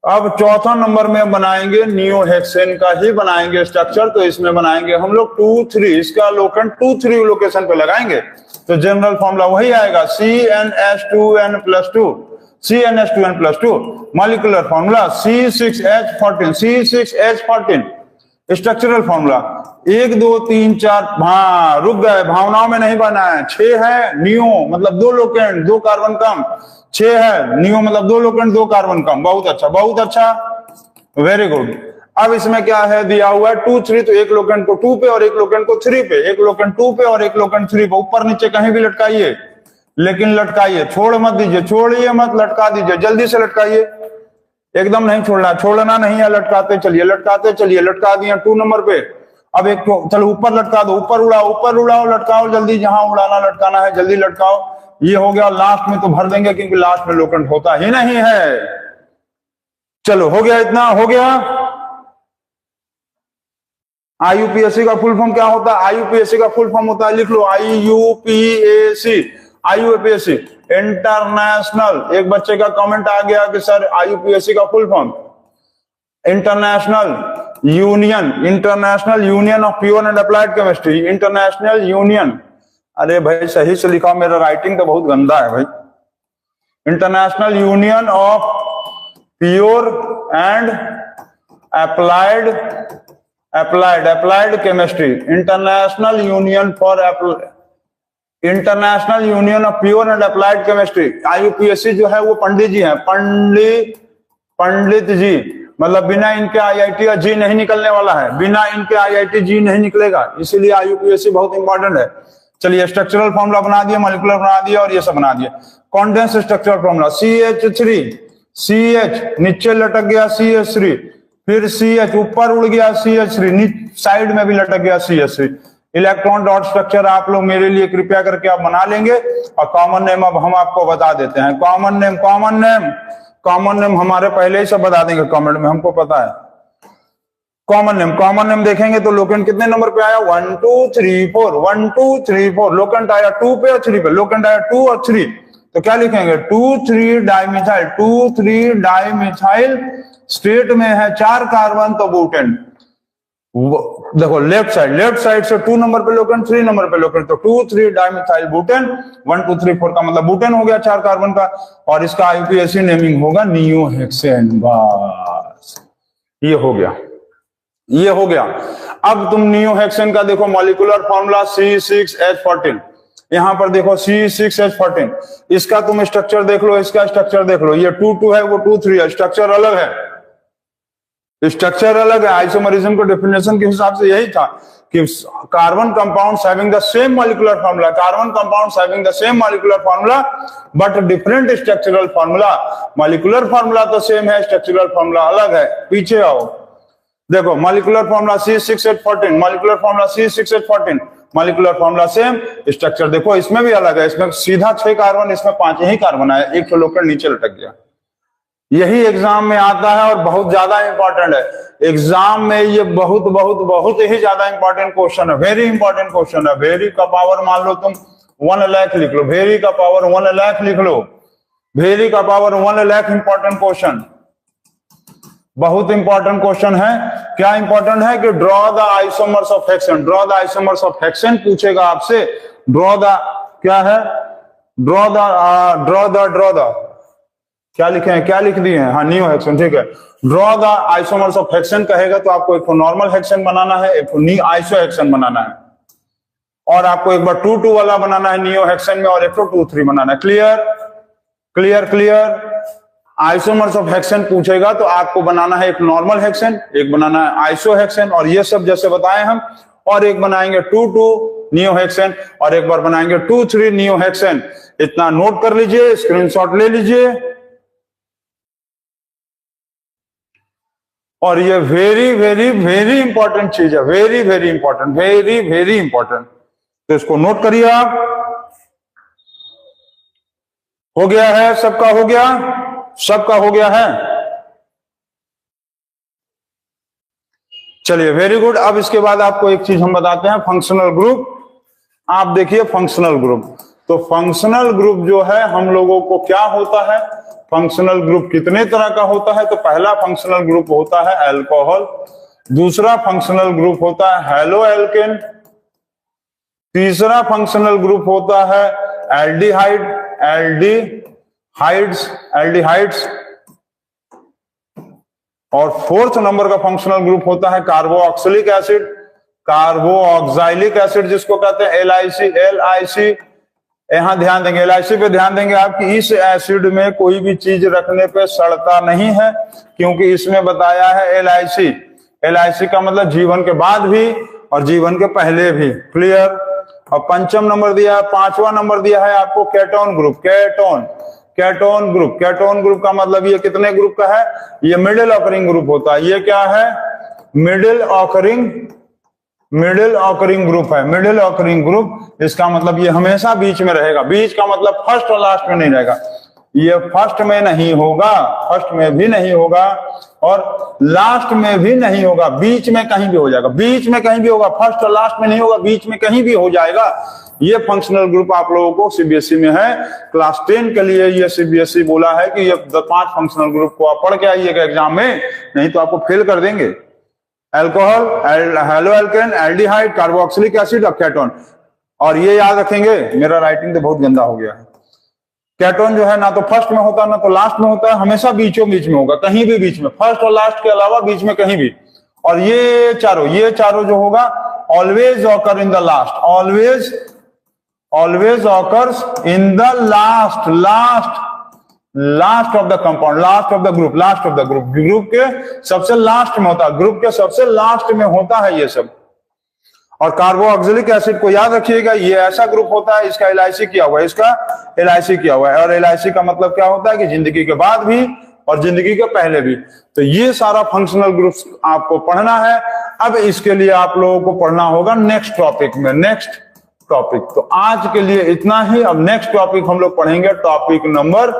अब चौथा नंबर में बनाएंगे नियोहेक्सेन का ही बनाएंगे स्ट्रक्चर। तो इसमें बनाएंगे हम लोग 2 3, इसका लोकेंट 2 3 लोकेशन पे लगाएंगे। तो जनरल फॉर्मूला वही आएगा, CnH2n+2, CnH2n+2। Molecular formula C6H14, C6H14। Structural formula 1 2 3 4, हाँ रुक गए, भावनाओं में नहीं बना है। 6 है नियो मतलब 2 लोकेंट 2 कार्बन कम, 6 है नियो मतलब 2 लोकेंट 2 कार्बन कम। बहुत अच्छा, बहुत अच्छा, वेरी गुड। अब इसमें क्या है दिया हुआ है 2 3, तो एक लोकेंट को 2 पे और एक लोकेंट को 3 पे, एक लोकेंट 2 पे और एक लोकेंट 3 पे। ऊपर नीचे कहीं भी लटकाइए, लेकिन लटकाइए, छोड़ मत दीजिए, छोड़िए मत, लटका दीजिए, जल्दी से लटकाइए, एकदम नहीं छोड़ना, छोड़ना नहीं है, लटकाते चलिए, लटकाते चलिए। लटका दिए 2 नंबर पे। अब एक चलो ऊपर लटका दो, ऊपर उड़ाओ, ऊपर उड़ाओ, लटकाओ जल्दी, जहां उड़ाना लटकाना है जल्दी लटकाओ। ये हो गया, लास्ट में तो भर देंगे क्योंकि लास्ट में लोकेंट होता ही नहीं है। चलो हो गया, इतना हो गया। आईयूपीएससी का फुल फॉर्म क्या होता है, आईयूपीएससी का फुल फॉर्म होता है, लिख लो आईयूपीएससी, आईयूपीएससी इंटरनेशनल। एक बच्चे का कमेंट आ गया कि सर आईयूपीएससी का full form international union of pure and applied chemistry, international union. अरे भाई सही से लिखा, मेरा राइटिंग तो बहुत गंदा है भाई। International union of pure and applied chemistry, international union of pure and applied chemistry. आईयूपीएससी जो है वो पंडित जी हैं, पंडित जी, मतलब बिना इनके आईआईटी का जी नहीं निकलने वाला है, बिना इनके आईआईटी जी नहीं निकलेगा, इसीलिए आईयूपीएससी बहुत इंपॉर्टेंट है। चलिए स्ट्रक्चरल फॉर्मूला बना दिया, मॉलिक्यूलर बना दिया और ये सब बना दिया। Condense structural formula CH3, CH नीचे लटक गया CH3, फिर CH ऊपर उड़ गया CH3, साइड में भी लटक गया CH3। इलेक्ट्रॉन डॉट स्ट्रक्चर आप लोग मेरे लिए कृपया करके आप बना लेंगे। और कॉमन नेम अब हम आपको बता देते हैं। कॉमन नेम हमारे पहले ही सब बता देंगे कमेंट में, हमको पता है। कॉमन नेम देखेंगे तो लोकेंट कितने नंबर पे आया, 1 2 3 4, 1 2 3 4। लोकेंट आया 2 पे और 3 पे, लोकेंट आया 2 और 3, तो क्या लिखेंगे 2 3 डाइमिथाइल, 2 3 डाइमिथाइल। स्टेट में है 4 कार्बन, तो ब्यूटेन। देखो लेफ्ट साइड से 2 नंबर पे लोकेंट, 3 नंबर पे लोकेंट, तो 2 3 डाइमिथाइल ब्यूटेन। 1 2 3 4 का मतलब ब्यूटेन हो गया 4 कार्बन का, और इसका आईयूपीएससी नेमिंग होगा नियोहेक्सेन। बस ये हो गया, ये हो गया। अब तुम नियोहेक्सेन का देखो मॉलिक्यूलर फॉर्मूला C6H14, यहां पर देखो C6H14, इसका तुम स्ट्रक्चर देख लो, इसका स्ट्रक्चर देख लो। ये 2 2 है, वो 2 3 है, स्ट्रक्चर अलग है, स्ट्रक्चर अलग है। आइसोमरिज्म के डेफिनेशन के हिसाब से यही था कि carbon compounds having the same molecular formula, carbon compounds having the same molecular formula but different structural formula. Molecular formula तो सेम है, स्ट्रक्चरल फार्मूला अलग है। पीछे आओ, देखो molecular formula C6H14, molecular formula C6H14, molecular formula same, structure देखो इसमें भी अलग है, इसमें सीधा 6 कार्बन, इसमें 5 ही कार्बन है, एक लोकेंट नीचे लटक गया। यही एग्जाम में आता है और बहुत ज्यादा इंपॉर्टेंट है एग्जाम में, ये बहुत बहुत बहुत ही ज्यादा इंपॉर्टेंट क्वेश्चन है, वेरी इंपॉर्टेंट क्वेश्चन है। वेरी का पावर मान लो तुम 1 लाख लिख लो, वेरी का पावर 1 लाख लिख लो, वेरी का पावर 1 लाख इंपॉर्टेंट क्वेश्चन, बहुत इंपॉर्टेंट क्वेश्चन है। क्या इंपॉर्टेंट है कि draw the isomers of hexane, draw the isomers of hexane पूछेगा आपसे। ड्रॉ द क्या है, ड्रॉ द क्या लिखे हैं, क्या लिख दिए हैं, हाँ नियो हेक्सेन, ठीक है। Draw the isomers of hexane कहेगा तो आपको एक नॉर्मल हेक्सेन बनाना है, एक नी आइसो हेक्सेन बनाना है, और आपको एक बार 2-2 वाला बनाना है नियो हेक्सेन में, और एक 2-3 बनाना है। Clear clear clear. Isomers of hexane पूछेगा तो आपको बनाना है एक नॉर्मल हेक्सेन, एक बनाना है आइसो हेक्सेन, और ये सब जैसे बताए हम, और एक बनाएंगे 2-2 नियो हेक्सेन, और एक बार बनाएंगे 2-3 नियो हेक्सेन। इतना नोट कर लीजिए, स्क्रीनशॉट ले लीजिए, और ये वेरी वेरी वेरी इंपॉर्टेंट चीज है, very very important, very very important. तो इसको नोट करिए आप। हो गया है, सबका हो गया, सबका हो गया है। चलिए वेरी गुड। अब इसके बाद आपको एक चीज हम बताते हैं, फंक्शनल ग्रुप। आप देखिए फंक्शनल ग्रुप, तो फंक्शनल ग्रुप जो है हम लोगों को क्या होता है, फंक्शनल ग्रुप कितने तरह का होता है। तो पहला फंक्शनल ग्रुप होता है अल्कोहल, दूसरा फंक्शनल ग्रुप होता है हेलो एल्केन, तीसरा फंक्शनल ग्रुप होता है एल्डिहाइड, एल्डिहाइड्स, और फोर्थ नंबर का फंक्शनल ग्रुप होता है कार्बोक्सिलिक एसिड, कार्बोक्सिलिक एसिड जिसको कहते हैं LIC। यहां ध्यान देंगे, LIC पे ध्यान देंगे आपकी, इस एसिड में कोई भी चीज रखने पे सड़ता नहीं है, क्योंकि इसमें बताया है LIC का मतलब जीवन के बाद भी और जीवन के पहले भी। क्लियर। और पंचम नंबर दिया है, 5वां नंबर दिया है आपको केटोन ग्रुप, केटोन ग्रुप का मतलब ये कितने ग्रुप का है, ये मिडिल ऑकरिंग ग्रुप होता है। ये क्या है, मिडिल ऑकरिंग ग्रुप है, मिडिल ऑकरिंग ग्रुप। इसका मतलब ये हमेशा बीच में रहेगा, बीच का मतलब फर्स्ट और लास्ट में नहीं रहेगा, ये फर्स्ट में नहीं होगा, फर्स्ट में भी नहीं होगा और लास्ट में भी नहीं होगा, बीच में कहीं भी हो जाएगा, बीच में कहीं भी होगा, फर्स्ट और लास्ट में नहीं होगा, बीच में कहीं भी हो जाएगा। ये फंक्शनल ग्रुप आप लोगों को सीबीएसई में है, क्लास 10 के लिए ये सीबीएसई बोला है कि ये 5 फंक्शनल ग्रुप को आप पढ़ के आइएगा एग्जाम में, नहीं तो आपको फेल कर देंगे। Alcohol, halo alkane, aldehyde, carboxylic acid और केटोन। और ये याद रखेंगे, मेरा राइटिंग तो बहुत गंदा हो गया है। केटोन जो है ना तो फर्स्ट में होता है ना तो लास्ट में होता है, हमेशा बीचों बीच में होगा, कहीं भी बीच में, फर्स्ट और लास्ट के अलावा बीच में कहीं भी। और ये चारों जो होगा always occur in the last, always occurs in the last of the compound, last of the group, group के सबसे लास्ट में होता है, ग्रुप के सबसे लास्ट में होता है ये सब। और कार्बोक्सिलिक एसिड को याद रखिएगा, ये ऐसा ग्रुप होता है, इसका LIC किया हुआ है, और LIC का मतलब क्या होता है कि जिंदगी के बाद भी और जिंदगी के पहले भी। तो ये सारा फंक्शनल ग्रुप्स आपको पढ़ना है। अब इसके लिए आप लोगों को पढ़ना होगा नेक्स्ट टॉपिक में, नेक्स्ट टॉपिक। तो आज के लिए इतना ही। अब नेक्स्ट टॉपिक हम लोग पढ़ेंगे टॉपिक नंबर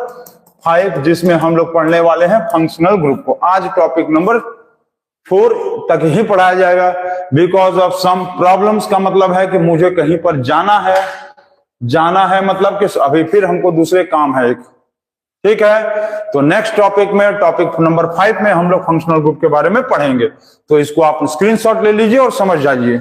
5, जिसमें हम लोग पढ़ने वाले हैं फंक्शनल ग्रुप को। आज टॉपिक नंबर 4 तक ही पढ़ाया जाएगा, बिकॉज ऑफ सम प्रॉब्लम्स। का मतलब है कि मुझे कहीं पर जाना है मतलब कि अभी फिर हमको दूसरे काम है एक, ठीक है। तो नेक्स्ट टॉपिक में, टॉपिक नंबर 5 में हम लोग फंक्शनल ग्रुप के बारे में पढ़ेंगे। तो इसको आप स्क्रीनशॉट ले लीजिए और समझ जाइए।